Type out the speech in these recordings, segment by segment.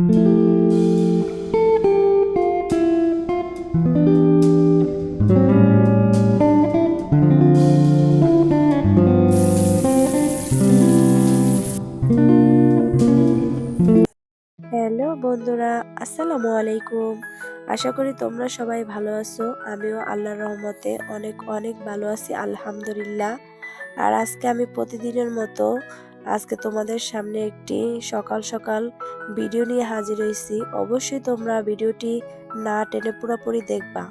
Hello বন্ধুরা, আসসালামু আলাইকুম। আশা করি তোমরা সবাই ভালো আছো। আমিও আল্লাহর রহমতে অনেক অনেক ভালো আছি, আলহামদুলিল্লাহ। আর আজকে আমি প্রতিদিনের মতো আজকে তোমাদের সামনে একটি সকাল সকাল ভিডিও নিয়ে হাজির হয়েছি। অবশ্যই তোমরা ভিডিওটি না টেনে পুরোপুরি দেখবা।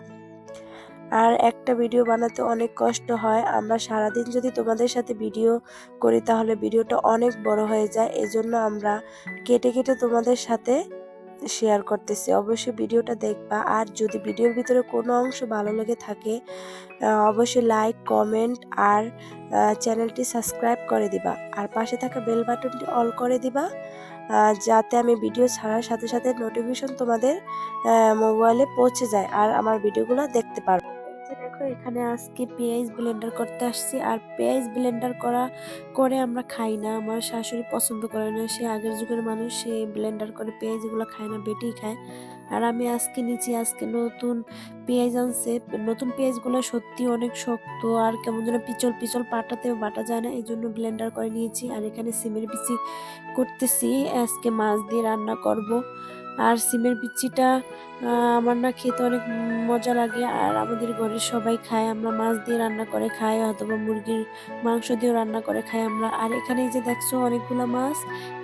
আর একটা ভিডিও বানাতে অনেক কষ্ট হয়। আমরা সারাদিন যদি তোমাদের সাথে ভিডিও করি তাহলে ভিডিওটা অনেক বড় হয়ে যায়। এজন্য আমরা কেটে কেটে তোমাদের সাথে শেয়ার করতেছি। অবশ্যই ভিডিওটা দেখবা। আর যদি ভিডিওর ভিতরে কোনো অংশ ভালো লেগে থাকে অবশ্যই লাইক, কমেন্ট আর চ্যানেলটি সাবস্ক্রাইব করে দিবা। আর পাশে থাকা বেল বাটনটি অল করে দিবা, যাতে আমি ভিডিও ছাড়ার সাথে সাথে নোটিফিকেশন তোমাদের মোবাইলে পৌঁছে যায় আর আমার ভিডিওগুলো দেখতে পারবে। দেখো, এখানে আজকে পেঁয়াজ ব্লেন্ডার করতে আসছি। আর পেঁয়াজ ব্লেন্ডার করে আমরা খাই না, আমার শাশুড়ি পছন্দ করে না। সে আগের যুগের মানুষ, সে ব্লেন্ডার করে পেঁয়াজগুলো খায় না, বেটেই খায়। আর আমি আজকে নিচে নতুন পেঁয়াজ আনছে। নতুন পেঁয়াজগুলো সত্যি অনেক শক্ত আর কেমন যেন পিচল পিচল, পাটাতেও বাটা যায় না, এই জন্য ব্লেন্ডার করে নিয়েছি। আর এখানে সিমের বিচি করতেছি, আজকে মাছ দিয়ে রান্না করব। আর সিমের বিচিটা আমার না খেতে অনেক মজা লাগে। আর আমাদের ঘরের সবাই খায়, আমরা মাছ দিয়ে রান্না করে খাই অথবা মুরগির মাংস দিয়েও রান্না করে খাই আমরা। আর এখানে এই যে দেখছো অনেকগুলা মাছ,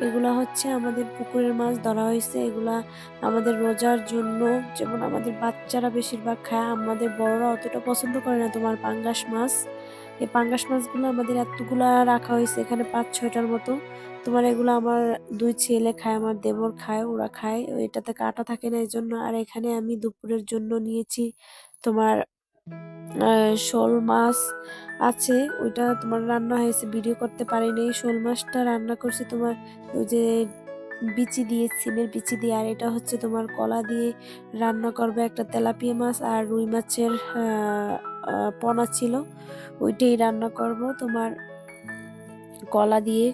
এগুলা হচ্ছে আমাদের পুকুরের মাছ ধরা হয়েছে। এগুলা আমাদের রোজার জন্য, যেমন আমাদের বাচ্চারা বেশিরভাগ খায়, আমাদের বড়রা অতটা পছন্দ করে না তোমার পাঙ্গাস মাছ। এই পাঙ্গাস মাছগুলো আমাদের এতগুলা রাখা হয়েছে, এখানে 5-6টার মতো। তোমার এগুলো আমার 2 ছেলে খায়, আমার দেবর খায়, ওরা খায়, এটাতে কাঁটা থাকে না এই জন্য। আর এখানে আমি দুপুরের জন্য নিয়েছি তোমার শোল মাছ আছে, ওইটা তোমার রান্না হয়েছে, ভিডিও করতে পারিনি। শোল মাছটা রান্না করছি তোমার ওই যে বিচি দিয়ে, সিমের বিচি দিয়ে। আর এটা হচ্ছে তোমার কলা দিয়ে রান্না করবে, একটা তেলাপিয়া মাছ আর রুই মাছের পোনা ছিল, ওইটাই রান্না করব তোমার কলা দিয়ে,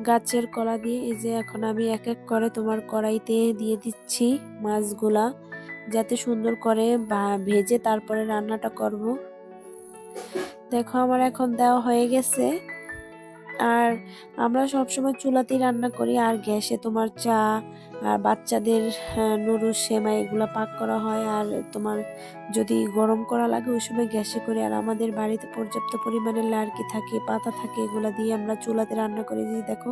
গাছের কলা দিয়ে। এই যে এখন আমি এক এক করে তোমার কড়াইতে দিয়ে দিচ্ছি মাছগুলা, যাতে সুন্দর করে ভেজে তারপরে রান্নাটা করব। দেখো আমার এখন দেওয়া হয়ে গেছে। আর আমরা সবসময় চুলাতেই রান্না করি, আর গ্যাসে তোমার চা আর বাচ্চাদের নুডলস, সেমাই এগুলো পাক করা হয়। আর তোমার যদি গরম করা লাগে ওই সময় গ্যাসে করি। আর আমাদের বাড়িতে পর্যাপ্ত পরিমাণে লার্কি থাকে, পাতা থাকে, এগুলা দিয়ে আমরা চুলাতে রান্না করে দিই। দেখো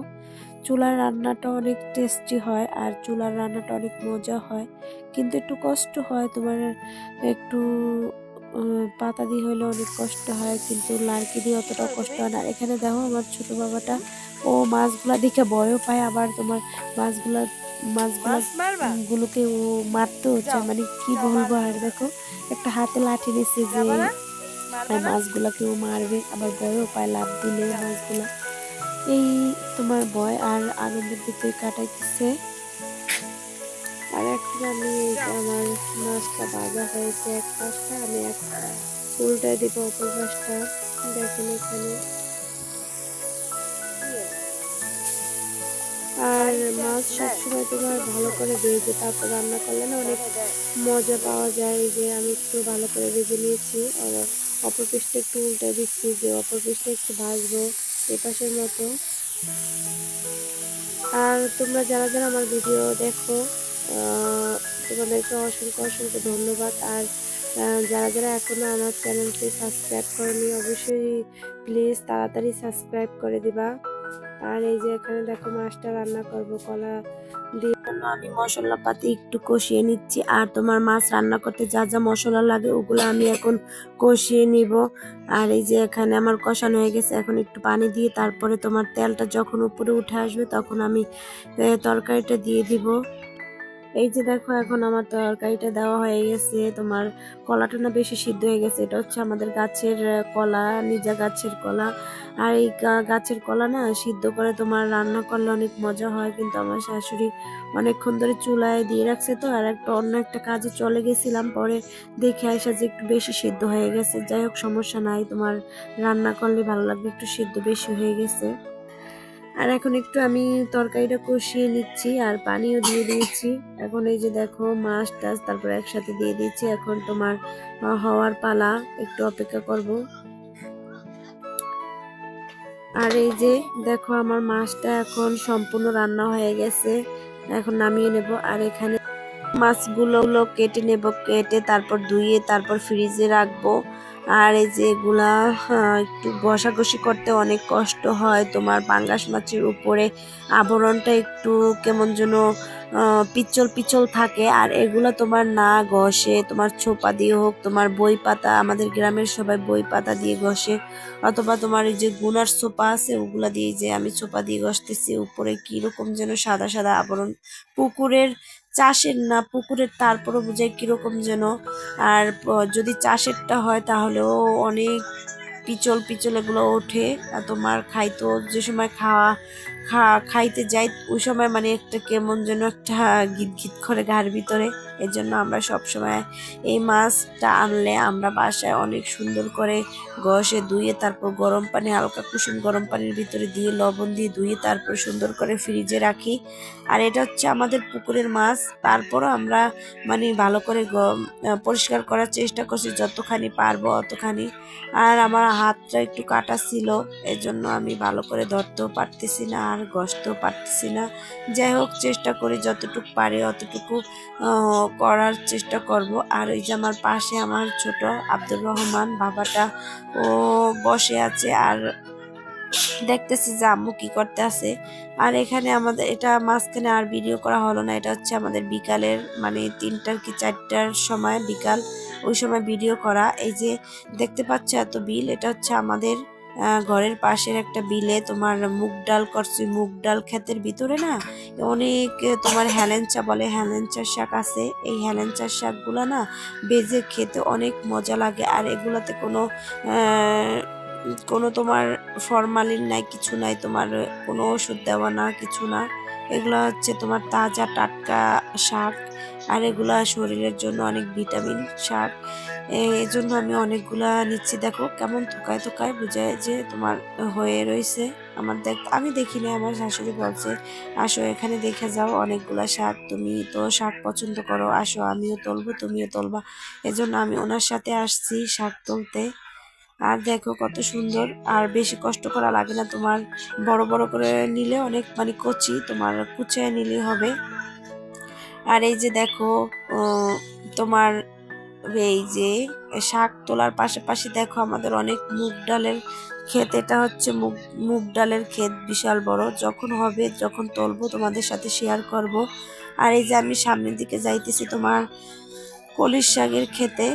চুলার রান্নাটা অনেক টেস্টি হয় আর চুলার রান্নাটা অনেক মজা হয়, কিন্তু একটু কষ্ট হয় তোমার, একটু পাতা দিয়ে হলে অনেক কষ্ট হয়, কিন্তু লার্কি দিয়ে অতটাও কষ্ট হয় না। আর এখানে দেখো আমার ছোট বাবাটা, ও মাছগুলা দেখে ভয়ও পায়, আবার তোমার মাছগুলা মাছগুলা গুলোকে ও মারতেও চায়, মানে কি বলবো। আর দেখো একটা হাতে লাঠি নিচ্ছে যে মাছগুলাকে ও মারবে, আবার ভয়ও পায় লাফ দিলে মাছগুলা। এই তোমার ভয় আর আনন্দের ভিতরে কাটাইতেছে। আর এখন আমি আমার মাছটা ভাজা হয়েছে, এক পাশটা আমি উল্টায় দিব অপর পাশটা। দেখেন এখানে। আর মাছ সবসময় তোমার ভালো করে ভেজে তারপর রান্না করলে না অনেক মজা পাওয়া যায়। এই যে আমি একটু ভালো করে ভেজে নিয়েছি, আর অপর পিঠটা একটু উল্টে দিচ্ছি যে অপর পিঠটা একটু ভাজবো এই পাশের মতো। আর তোমরা যারা যারা আমার ভিডিও দেখো তোমাদেরকে অসংখ্য অসংখ্য ধন্যবাদ। আর যারা যারা এখনো আমার চ্যানেলটি সাবস্ক্রাইব করেনি অবশ্যই প্লিজ তাড়াতাড়ি সাবস্ক্রাইব করে দিবা। আর এই যে এখানে দেখো মাছটা রান্না করব কলা দিয়ে, আমি মশলাপাতি একটু কষিয়ে নিচ্ছি। আর তোমার মাছ রান্না করতে যা যা মশলা লাগে ওগুলো আমি এখন কষিয়ে নিব। আর এই যে এখানে আমার কষানো হয়ে গেছে, এখন একটু পানি দিয়ে তারপরে তোমার তেলটা যখন উপরে উঠে আসবে তখন আমি তরকারিটা দিয়ে দিব। এই যে দেখো এখন আমার তরকারিটা দেওয়া হয়ে গেছে, তোমার কলাটা না বেশি সিদ্ধ হয়ে গেছে। এটা হচ্ছে আমাদের গাছের কলা, নিজা গাছের কলা। আর এই গাছের কলা না সিদ্ধ করে তোমার রান্না করলে অনেক মজা হয়, কিন্তু আমার শাশুড়ি অনেকক্ষণ ধরে চুলায় দিয়ে রাখছে তো, আর অন্য একটা কাজে চলে গেছিলাম, পরে দেখে আসা যে একটু বেশি সিদ্ধ হয়ে গেছে। যাই হোক সমস্যা নাই, তোমার রান্না করলে ভালো লাগবে, একটু সিদ্ধ বেশি হয়ে গেছে। আর এখন একটু আমি তরকারিটা কষিয়ে নিচ্ছি আর পানিও দিয়ে দিয়েছি। এখন এই যে দেখো মাছ টাছ তারপর একসাথে দিয়ে দিচ্ছি। এখন তোমার হওয়ার পালা, একটু অপেক্ষা করব। আর এই যে দেখো আমার মাছটা এখন সম্পূর্ণ রান্না হয়ে গেছে, এখন নামিয়ে নেব। আর এখানে মাছগুলো কেটে নেব, কেটে তারপর ধুয়ে তারপর ফ্রিজে রাখবো। আর এই যে এগুলা একটু ঘষাঘষি করতে অনেক কষ্ট হয়। তোমার পাঙ্গাস মাছের উপরে আবরণটা একটু কেমন যেন পিচ্চল পিচ্চল থাকে। আর এগুলা তোমার না ঘষে তোমার ছোপা দিয়ে হোক, তোমার বই পাতা, আমাদের গ্রামের সবাই বই পাতা দিয়ে ঘষে, অথবা তোমার এই যে গুনার সোপা আছে ওগুলা দিয়ে, যে আমি সোপা দিয়ে ঘষতেছি, উপরে কিরকম যেন সাদা সাদা আবরণ। পুকুরের চাষের না, পুকুরের তারপরও বোঝায় কিরকম যেন। আর যদি চাষেরটা হয় তাহলেও অনেক পিচল পিচল এগুলো ওঠে। আর তোমার খাইতো যে সময় খাইতে যাই ওই সময় মানে একটা কেমন যেন একটা গিট গিট করে গার ভিতরে। এর জন্য আমরা সব সময় এই মাছটা আনলে আমরা বাসায় অনেক সুন্দর করে ঘষে ধুয়ে তারপর গরম পানি, হালকা কুসুম গরম পানির ভিতরে দিয়ে লবণ দিয়ে ধুয়ে তারপর সুন্দর করে ফ্রিজে রাখি। আর এটা হচ্ছে আমাদের পুকুরের মাছ, তারপরও আমরা মানে ভালো করে পরিষ্কার করার চেষ্টা করছি যতখানি পারবো অতখানি। আর আমার হাতটা একটু কাটা ছিল, এজন্য আমি ভালো করে ধরতেও পারতেছি না আর ঘষতেও পারতেছি না। যাই হোক, চেষ্টা করি যতটুকু পারি অতটুকু করার চেষ্টা করব। আর এই যে আমার পাশে আমার ছোট আব্দুর রহমান বাবাটা ও বসে আছে আর দেখতেছি যে আম্মু কি করতে আছে। আর এখানে আমাদের এটা মাঝখানে আর ভিডিও করা হলো না, এটা হচ্ছে আমাদের বিকালের মানে 3টার কি 4টার সময় বিকাল, ওই সময় ভিডিও করা। এই যে দেখতে পাচ্ছ এত বিল, এটা হচ্ছে আমাদের ঘরের পাশের একটা বিলে তোমার মুগ ডাল করছি। মুগ ডাল ক্ষেতের ভিতরে না অনেক তোমার হেলেঞ্চা বলে, হেলেঞ্চার শাক আছে। এই হেলেঞ্চার শাকগুলা না বেজে খেতে অনেক মজা লাগে। আর এগুলাতে কোনো তোমার ফরমালিন নাই, কিছু নাই, তোমার কোনো ওষুধ দেওয়া না, কিছু না। এগুলো হচ্ছে তোমার তাজা টাটকা শাক। আর এগুলা শরীরের জন্য অনেক ভিটামিন শাক। এই জন্য আমি অনেকগুলা নিচ্ছি। দেখো কেমন থোকায় থোকায় বুঝায় যে তোমার হয়ে রয়েছে। আমি দেখিনি, আমার শাশুড়ি বলছে আসো এখানে দেখে যাও, অনেকগুলা শাক, তুমি তো শাক পছন্দ করো, আসো আমিও তুলবো তুমিও তুলবা। এজন্য আমি ওনার সাথে আসছি শাক তুলতে। আর দেখো কত সুন্দর, আর বেশি কষ্ট করা লাগে না তোমার, বড় বড় করে নিলে অনেক মানে কচি তোমার কুচিয়ে নিলে হবে। আর এই যে দেখো তোমার এই যে শাক তোলার পাশাপাশি দেখো আমাদের অনেক মুগ ডালের ক্ষেত। এটা হচ্ছে মুগ মুগ ডালের ক্ষেত, বিশাল বড়। যখন হবে, যখন তুলবো তোমাদের সাথে শেয়ার করব। আর এই যে আমি সামনের দিকে যাইতেছি তোমার কলির শাকের ক্ষেতে,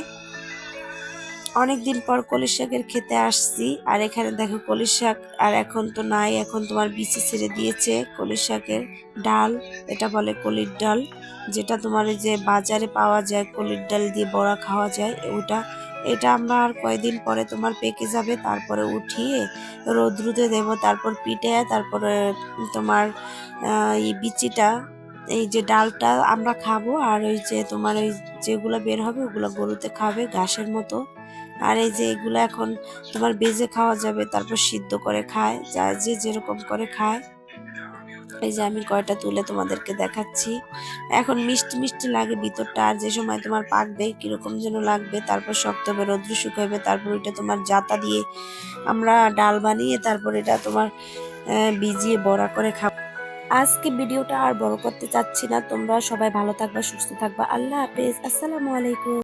অনেকদিন পর কলির শাকের খেতে আসছি। আর এখানে দেখো কলির শাক আর এখন তো নাই, এখন তোমার বিচি ছেড়ে দিয়েছে। কলির শাকের ডাল, এটা বলে কলির ডাল, যেটা তোমার ওই যে বাজারে পাওয়া যায়, কলির ডাল দিয়ে বড়া খাওয়া যায় ওটা। এটা আমরা আর কয়দিন পরে তোমার পেকে যাবে, তারপরে উঠিয়ে রোদ্রুতে দেব, তারপর পিটে তারপরে তোমার এই বিচিটা, এই যে ডালটা আমরা খাবো। আর ওই যে তোমার ওই যেগুলো বের হবে ওগুলো গরুতে খাবে ঘাসের মতো। আর এই যে এগুলো এখন তোমার বেজে খাওয়া যাবে, তারপর সিদ্ধ করে খায়, যা যে যেরকম করে খায়। এই যে আমি কয়টা তুলে তোমাদেরকে দেখাচ্ছি। এখন মিষ্টি মিষ্টি লাগে ভিতরটা, আর যে সময় তোমার পাকবে কিরকম যেন লাগবে, তারপর শক্ত হবে, রৌদ্র শুকাইবে, তারপর এটা তোমার জাতা দিয়ে আমরা ডাল বানিয়ে তারপর এটা তোমার ভিজিয়ে বড়া করে খাবো। আজকে ভিডিওটা আর বড় করতে চাচ্ছি না, তোমরা সবাই ভালো থাকবা, সুস্থ থাকবা। আল্লাহ হাফেজ, আসসালামু আলাইকুম।